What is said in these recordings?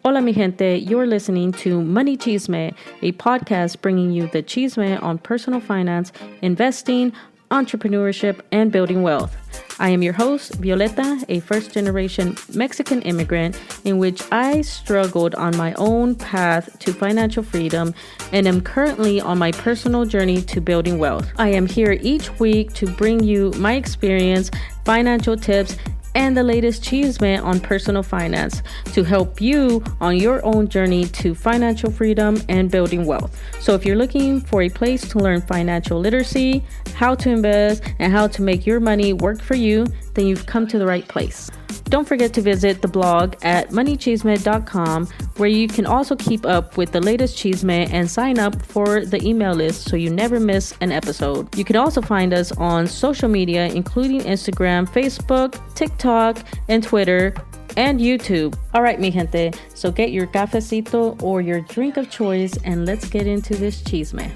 Hola mi gente, you're listening to Money Chisme, a podcast bringing you the chisme on personal finance, investing, entrepreneurship, and building wealth. I am your host, Violeta, a first-generation Mexican immigrant in which I struggled on my own path to financial freedom and am currently on my personal journey to building wealth. I am here each week to bring you my experience, financial tips, and the latest chisme on personal finance to help you on your own journey to financial freedom and building wealth. So if you're looking for a place to learn financial literacy, how to invest, and how to make your money work for you, then you've come to the right place. Don't forget to visit the blog at moneychisme.com, where you can also keep up with the latest chisme and sign up for the email list so you never miss an episode. You can also find us on social media, including Instagram, Facebook, TikTok, and Twitter, and YouTube. All right, mi gente, so get your cafecito or your drink of choice and let's get into this chisme.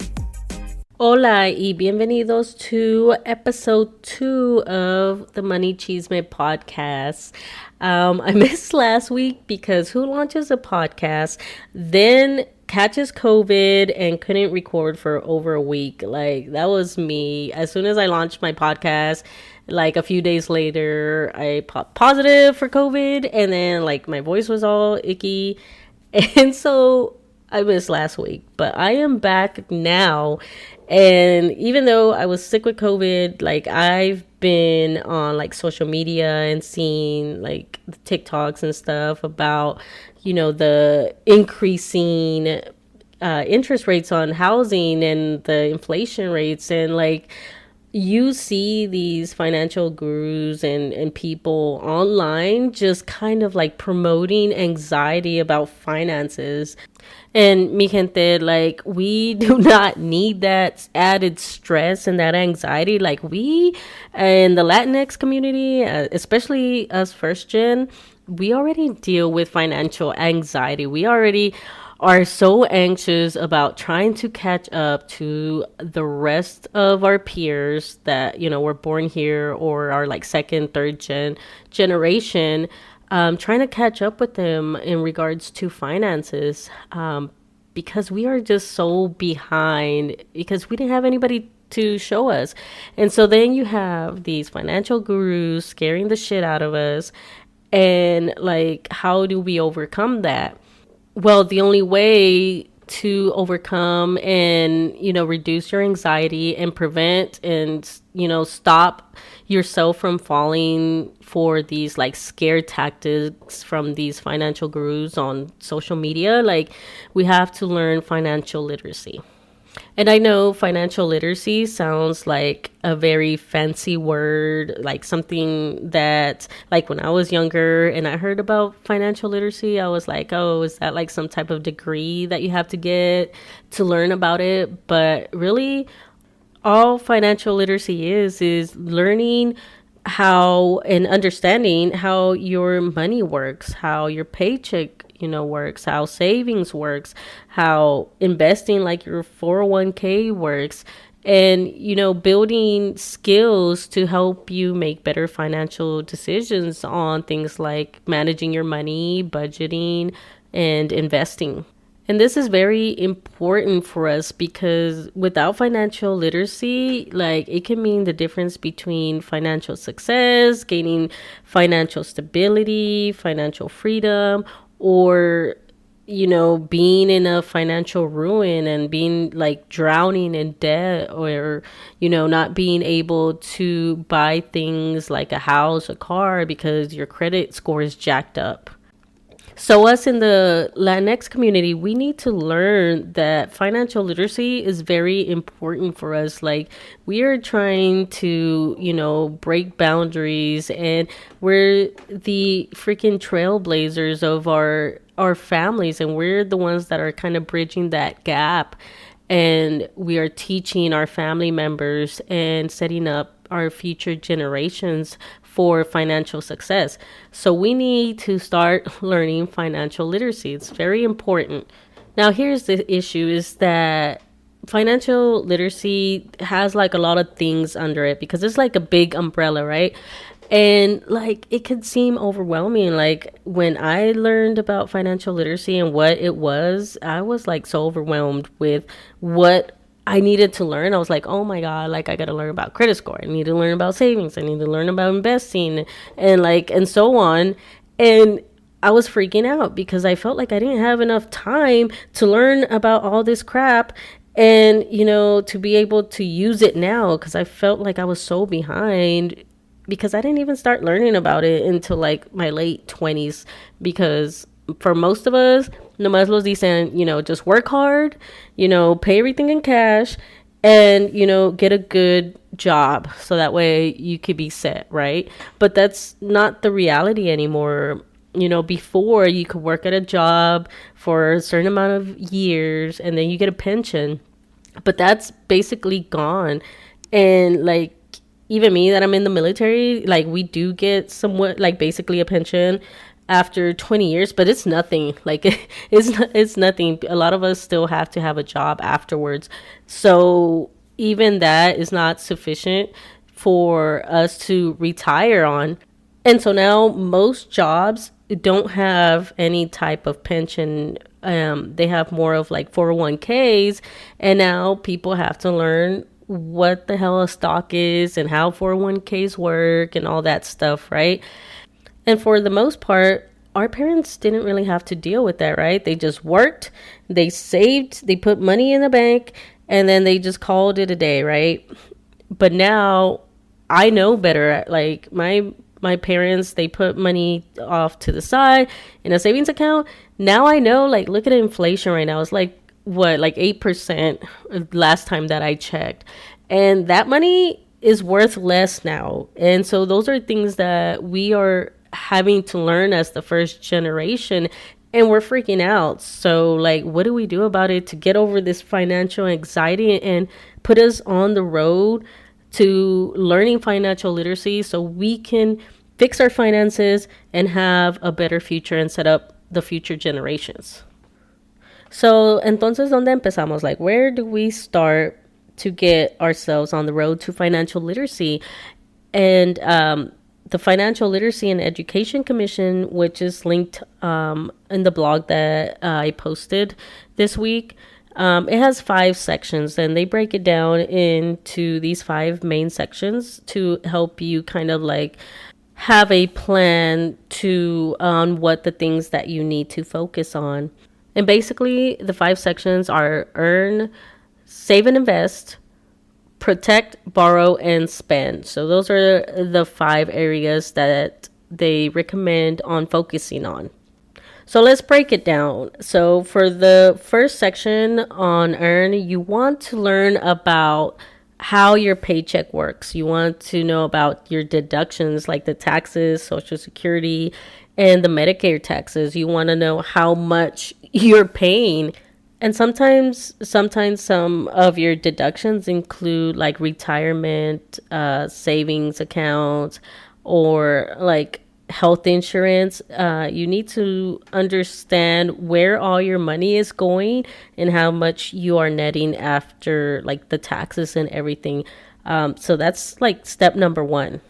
Hola y bienvenidos to episode 2 of the Money Chisme podcast. I missed last week because who launches a podcast, then catches COVID and couldn't record for over a week? Like, that was me. As soon as I launched my podcast, like a few days later, I popped positive for COVID and then like my voice was all icky. And so I missed last week, but I am back now. And even though I was sick with COVID, like I've been on like social media and seeing like the TikToks and stuff about, you know, the increasing interest rates on housing and the inflation rates, and like you see these financial gurus and people online just kind of like promoting anxiety about finances. And mi gente, like, we do not need that added stress and that anxiety. Like, we in the Latinx community, especially us first gen, we already deal with financial anxiety. We already are so anxious about trying to catch up to the rest of our peers that, you know, were born here or are like second, third generation. Trying to catch up with them in regards to finances, because we are just so behind because we didn't have anybody to show us. And so then you have these financial gurus scaring the shit out of us. And like, how do we overcome that? Well, the only way to overcome and, you know, reduce your anxiety and prevent and, you know, stop yourself from falling for these like scare tactics from these financial gurus on social media, like, we have to learn financial literacy. And I know financial literacy sounds like a very fancy word, like something that, like, when I was younger and I heard about financial literacy, I was like, oh, is that like some type of degree that you have to get to learn about it? But really, all financial literacy is learning how and understanding how your money works, how your paycheck, you know, works, how savings works, how investing like your 401k works, and, you know, building skills to help you make better financial decisions on things like managing your money, budgeting, and investing. And this is very important for us because without financial literacy, like, it can mean the difference between financial success, gaining financial stability, financial freedom, or, you know, being in a financial ruin and being like drowning in debt, or, you know, not being able to buy things like a house, a car, because your credit score is jacked up. So us in the Latinx community, we need to learn that financial literacy is very important for us. Like, we are trying to, you know, break boundaries, and we're the freaking trailblazers of our families, and we're the ones that are kind of bridging that gap. And we are teaching our family members and setting up our future generations for financial success. So we need to start learning financial literacy. It's very important. Now, here's the issue, is that financial literacy has like a lot of things under it because it's like a big umbrella, right? And like it could seem overwhelming. Like when I learned about financial literacy and what it was, I was like so overwhelmed with what I needed to learn. I was like, oh my God, like I got to learn about credit score. I need to learn about savings. I need to learn about investing and so on. And I was freaking out because I felt like I didn't have enough time to learn about all this crap and, to be able to use it now, because I felt like I was so behind because I didn't even start learning about it until like my late 20s. Because for most of us, nomás los dicen, just work hard, pay everything in cash and, get a good job so that way you could be set, right? But that's not the reality anymore. Before you could work at a job for a certain amount of years and then you get a pension, but that's basically gone. And like, even me that I'm in the military, like we do get somewhat like basically a pension after 20 years, but it's nothing. Like it's nothing. A lot of us still have to have a job afterwards. So even that is not sufficient for us to retire on. And so now most jobs don't have any type of pension. They have more of like 401ks. And now people have to learn what the hell a stock is and how 401ks work and all that stuff, right? And for the most part, our parents didn't really have to deal with that, right? They just worked, they saved, they put money in the bank, and then they just called it a day, right? But now I know better. Like my parents, they put money off to the side in a savings account. Now I know, like, look at inflation right now. It's like what, like 8% last time that I checked. And that money is worth less now. And so those are things that we are having to learn as the first generation, and we're freaking out. So like, what do we do about it to get over this financial anxiety and put us on the road to learning financial literacy so we can fix our finances and have a better future and set up the future generations? So, entonces, ¿dónde empezamos? Like, where do we start to get ourselves on the road to financial literacy? And the Financial Literacy and Education Commission, which is linked in the blog that I posted this week, it has 5 sections, and they break it down into these 5 main sections to help you kind of like have a plan to on what the things that you need to focus on. And basically, the 5 sections are earn, save and invest, protect, borrow, and spend. So those are the 5 areas that they recommend on focusing on. So let's break it down. So for the first section on earn, you want to learn about how your paycheck works. You want to know about your deductions, like the taxes, Social Security, and the Medicare taxes. You want to know how much you're paying. And sometimes some of your deductions include like retirement, savings accounts, or like health insurance. You need to understand where all your money is going and how much you are netting after like the taxes and everything. So that's like step number 1.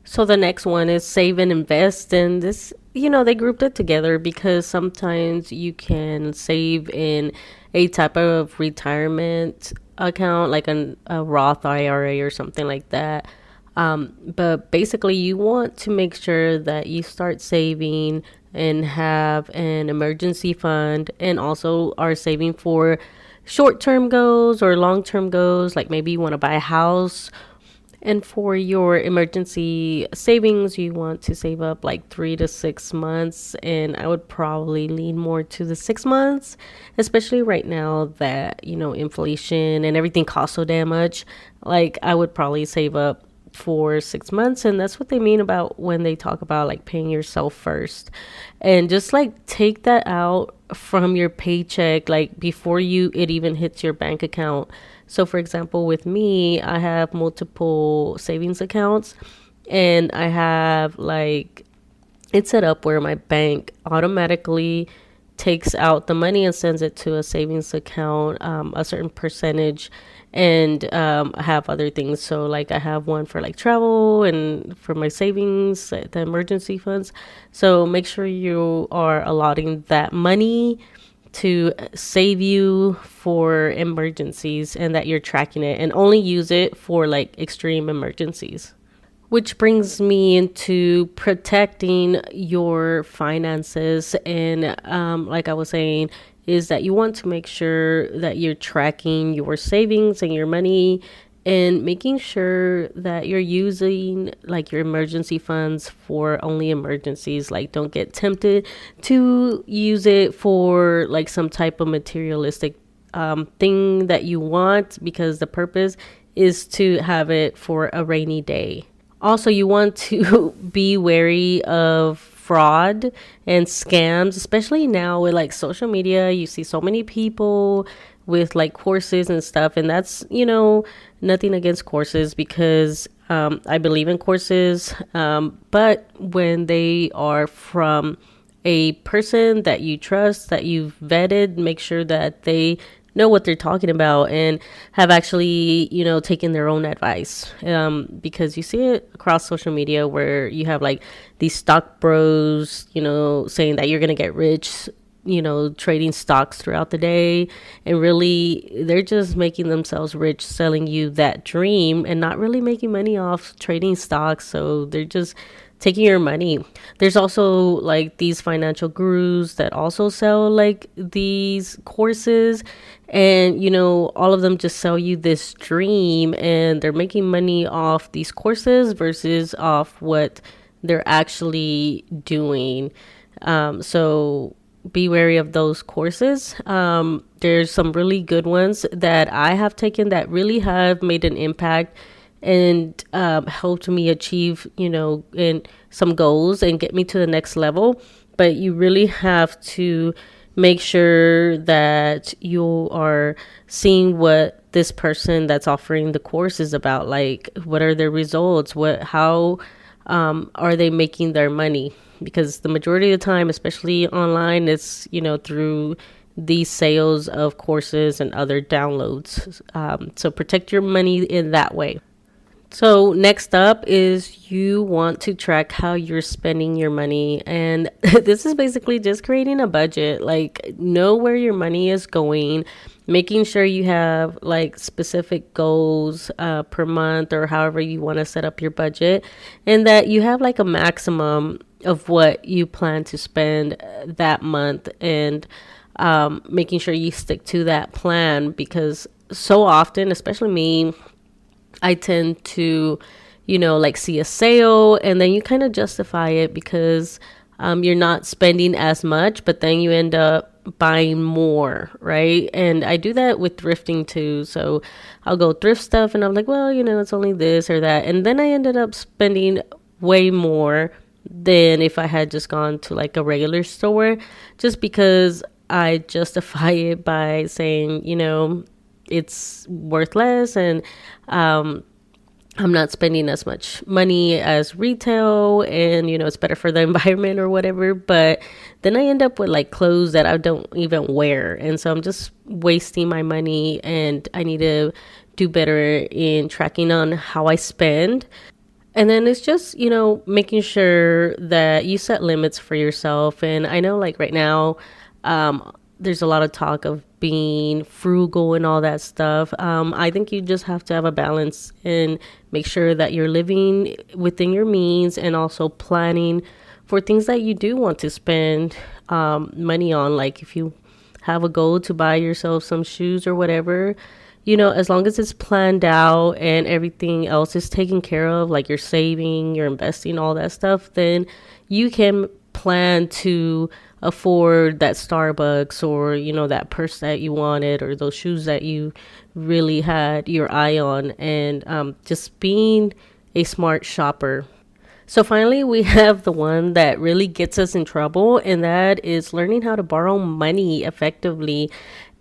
So the next one is save and invest. And this, they grouped it together because sometimes you can save in a type of retirement account, like a Roth IRA or something like that. But basically you want to make sure that you start saving and have an emergency fund, and also are saving for short-term goals or long-term goals, like maybe you want to buy a house. And for your emergency savings, you want to save up like 3 to 6 months. And I would probably lean more to the 6 months, especially right now that, inflation and everything costs so damn much. Like I would probably save up for 6 months. And that's what they mean about when they talk about like paying yourself first. And just like take that out from your paycheck, like before it even hits your bank account. So for example, with me, I have multiple savings accounts, and I have like, it's set up where my bank automatically takes out the money and sends it to a savings account, a certain percentage, and I have other things. So like I have one for like travel and for my savings, the emergency funds. So make sure you are allotting that money to save you for emergencies, and that you're tracking it and only use it for like extreme emergencies. Which brings me into protecting your finances. And like I was saying, is that you want to make sure that you're tracking your savings and your money, and making sure that you're using like your emergency funds for only emergencies. Like, don't get tempted to use it for like some type of materialistic thing that you want, because the purpose is to have it for a rainy day. Also, you want to be wary of fraud and scams, especially now with like social media. You see so many people with like courses and stuff, and that's, nothing against courses, because I believe in courses, but when they are from a person that you trust, that you've vetted, make sure that they know what they're talking about and have actually, taken their own advice. Because you see it across social media where you have like these stock bros, saying that you're going to get rich, trading stocks throughout the day. And really, they're just making themselves rich, selling you that dream and not really making money off trading stocks. So they're just taking your money. There's also like these financial gurus that also sell like these courses, and all of them just sell you this dream, and they're making money off these courses versus off what they're actually doing. So be wary of those courses. There's some really good ones that I have taken that really have made an impact and helped me achieve, in some goals and get me to the next level. But you really have to make sure that you are seeing what this person that's offering the course is about. Like, what are their results? How are they making their money? Because the majority of the time, especially online, it's, through these sales of courses and other downloads. So protect your money in that way. So next up is you want to track how you're spending your money. And this is basically just creating a budget. Like, know where your money is going, making sure you have like specific goals per month, or however you want to set up your budget, and that you have like a maximum of what you plan to spend that month, and making sure you stick to that plan. Because so often, especially me, I tend to, like see a sale, and then you kind of justify it because you're not spending as much, but then you end up buying more, right? And I do that with thrifting too. So I'll go thrift stuff and I'm like, well, it's only this or that. And then I ended up spending way more than if I had just gone to like a regular store, just because I justify it by saying, it's worth less, and I'm not spending as much money as retail, and it's better for the environment or whatever. But then I end up with like clothes that I don't even wear, and so I'm just wasting my money, and I need to do better in tracking on how I spend. And then it's just, making sure that you set limits for yourself. And I know like right now, there's a lot of talk of being frugal and all that stuff. I think you just have to have a balance and make sure that you're living within your means, and also planning for things that you do want to spend money on. Like if you have a goal to buy yourself some shoes or whatever, as long as it's planned out and everything else is taken care of, like you're saving, you're investing, all that stuff, then you can plan to afford that Starbucks, or that purse that you wanted, or those shoes that you really had your eye on, and just being a smart shopper. So finally, we have the one that really gets us in trouble, and that is learning how to borrow money effectively.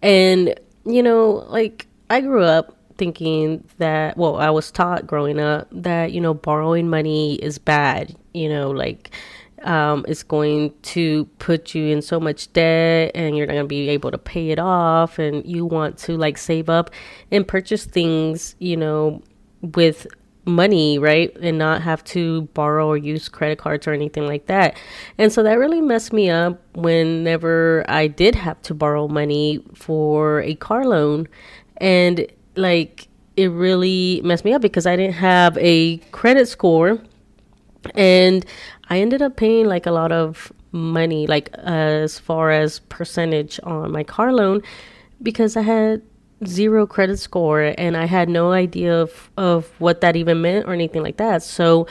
And like I grew up thinking that, well, I was taught growing up that borrowing money is bad, like It's going to put you in so much debt and you're not going to be able to pay it off. And you want to like save up and purchase things, with money, right? And not have to borrow or use credit cards or anything like that. And so that really messed me up whenever I did have to borrow money for a car loan. And like, it really messed me up because I didn't have a credit score, and I ended up paying like a lot of money, like as far as percentage on my car loan, because I had zero credit score and I had no idea of what that even meant or anything like that. So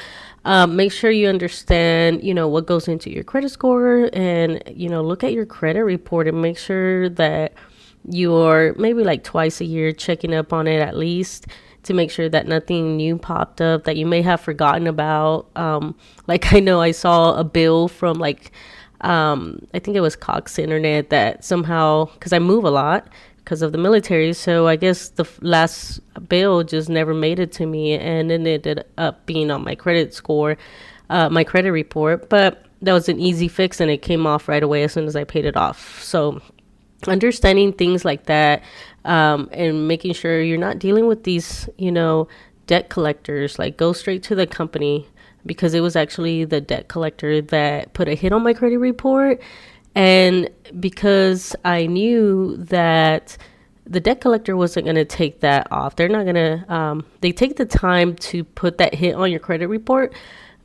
make sure you understand, what goes into your credit score, and, look at your credit report and make sure that you're maybe like twice a year checking up on it at least, to make sure that nothing new popped up that you may have forgotten about. Like I know I saw a bill from like, I think it was Cox Internet, that somehow, because I move a lot because of the military, so I guess the last bill just never made it to me, and then it ended up being on my credit score, my credit report. But that was an easy fix, and it came off right away as soon as I paid it off. So understanding things like that, and making sure you're not dealing with these, debt collectors. Like, go straight to the company, because it was actually the debt collector that put a hit on my credit report. And because I knew that the debt collector wasn't going to take that off, they're not going to, they take the time to put that hit on your credit report,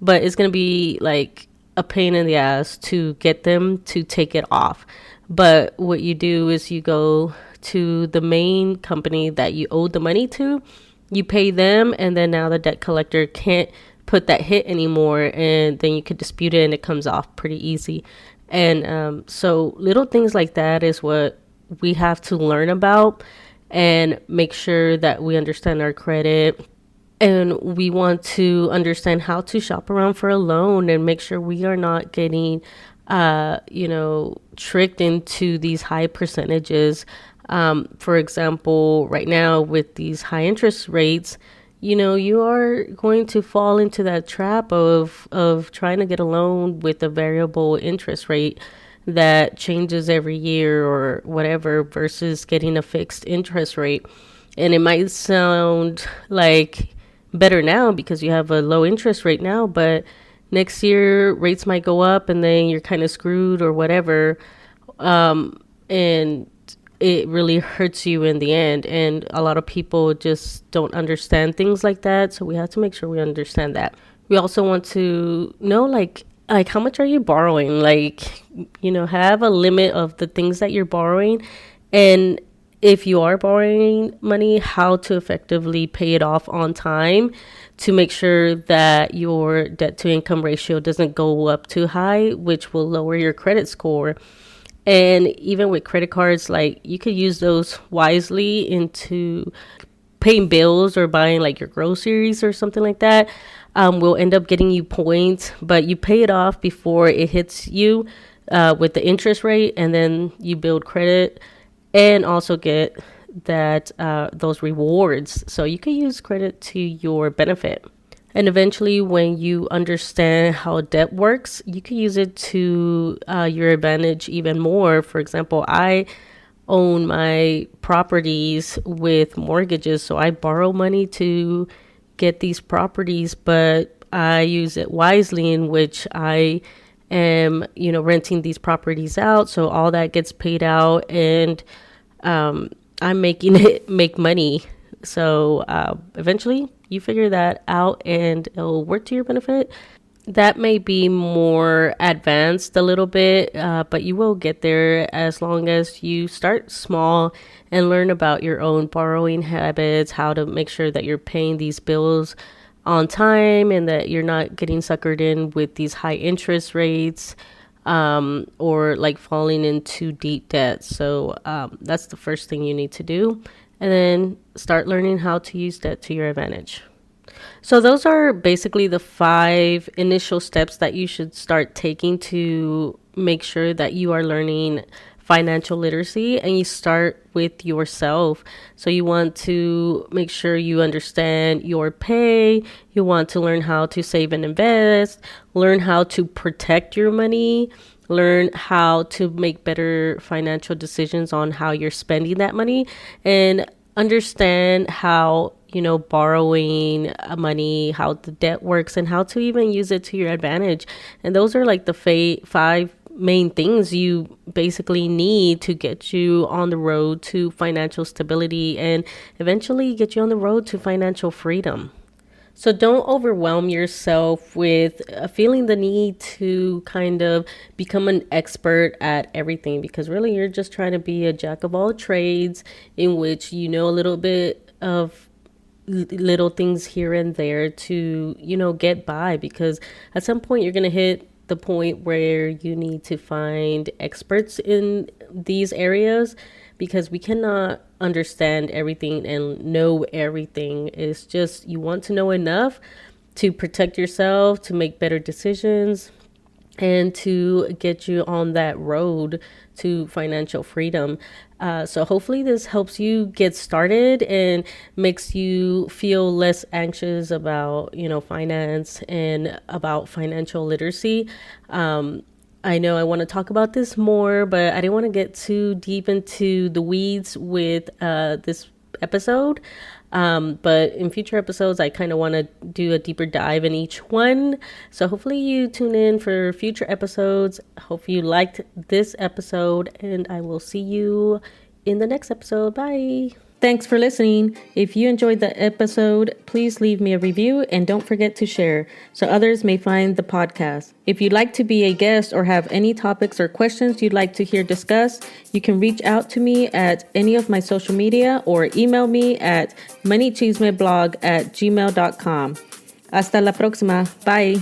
but it's going to be like a pain in the ass to get them to take it off. But what you do is you go to the main company that you owe the money to, you pay them, and then now the debt collector can't put that hit anymore, and then you could dispute it and it comes off pretty easy. And so little things like that is what we have to learn about, and make sure that we understand our credit. And we want to understand how to shop around for a loan and make sure we are not getting, tricked into these high percentages. For example, right now with these high interest rates, you are going to fall into that trap of trying to get a loan with a variable interest rate that changes every year or whatever, versus getting a fixed interest rate. And it might sound like better now because you have a low interest rate now, but next year rates might go up and then you're kind of screwed or whatever. And it really hurts you in the end. And a lot of people just don't understand things like that. So we have to make sure we understand that. We also want to know, like how much are you borrowing? Like, have a limit of the things that you're borrowing. And if you are borrowing money, how to effectively pay it off on time, to make sure that your debt to income ratio doesn't go up too high, which will lower your credit score. And even with credit cards, like, you could use those wisely into paying bills or buying like your groceries or something like that. Will end up getting you points, but you pay it off before it hits you with the interest rate, and then you build credit and also get that those rewards. So you can use credit to your benefit. And eventually, when you understand how debt works, you can use it to your advantage even more. For example, I own my properties with mortgages, so I borrow money to get these properties, but I use it wisely, in which I am, renting these properties out. So all that gets paid out, and I'm making it make money. So eventually you figure that out and it'll work to your benefit. That may be more advanced a little bit, but you will get there as long as you start small and learn about your own borrowing habits, how to make sure that you're paying these bills on time and that you're not getting suckered in with these high interest rates, or like falling into deep debt. So that's the first thing you need to do. And then start learning how to use debt to your advantage. So those are basically the 5 initial steps that you should start taking to make sure that you are learning financial literacy, and you start with yourself. So you want to make sure you understand your pay. You want to learn how to save and invest, learn how to protect your money, learn how to make better financial decisions on how you're spending that money, and understand how, borrowing money, how the debt works, and how to even use it to your advantage. And those are like the five main things you basically need to get you on the road to financial stability and eventually get you on the road to financial freedom. So don't overwhelm yourself with feeling the need to kind of become an expert at everything, because really you're just trying to be a jack of all trades, in which you know a little bit of little things here and there to, get by, because at some point you're going to hit the point where you need to find experts in these areas, because we cannot understand everything and know everything. It's just you want to know enough to protect yourself, to make better decisions, and to get you on that road to financial freedom. So hopefully this helps you get started and makes you feel less anxious about, finance and about financial literacy. I know I want to talk about this more, but I didn't want to get too deep into the weeds with this episode. But in future episodes, I kind of want to do a deeper dive in each one. So hopefully you tune in for future episodes. Hope you liked this episode, and I will see you in the next episode. Bye. Thanks for listening. If you enjoyed the episode, please leave me a review and don't forget to share so others may find the podcast. If you'd like to be a guest or have any topics or questions you'd like to hear discussed, you can reach out to me at any of my social media or email me at moneychismeblog@gmail.com. Hasta la próxima. Bye.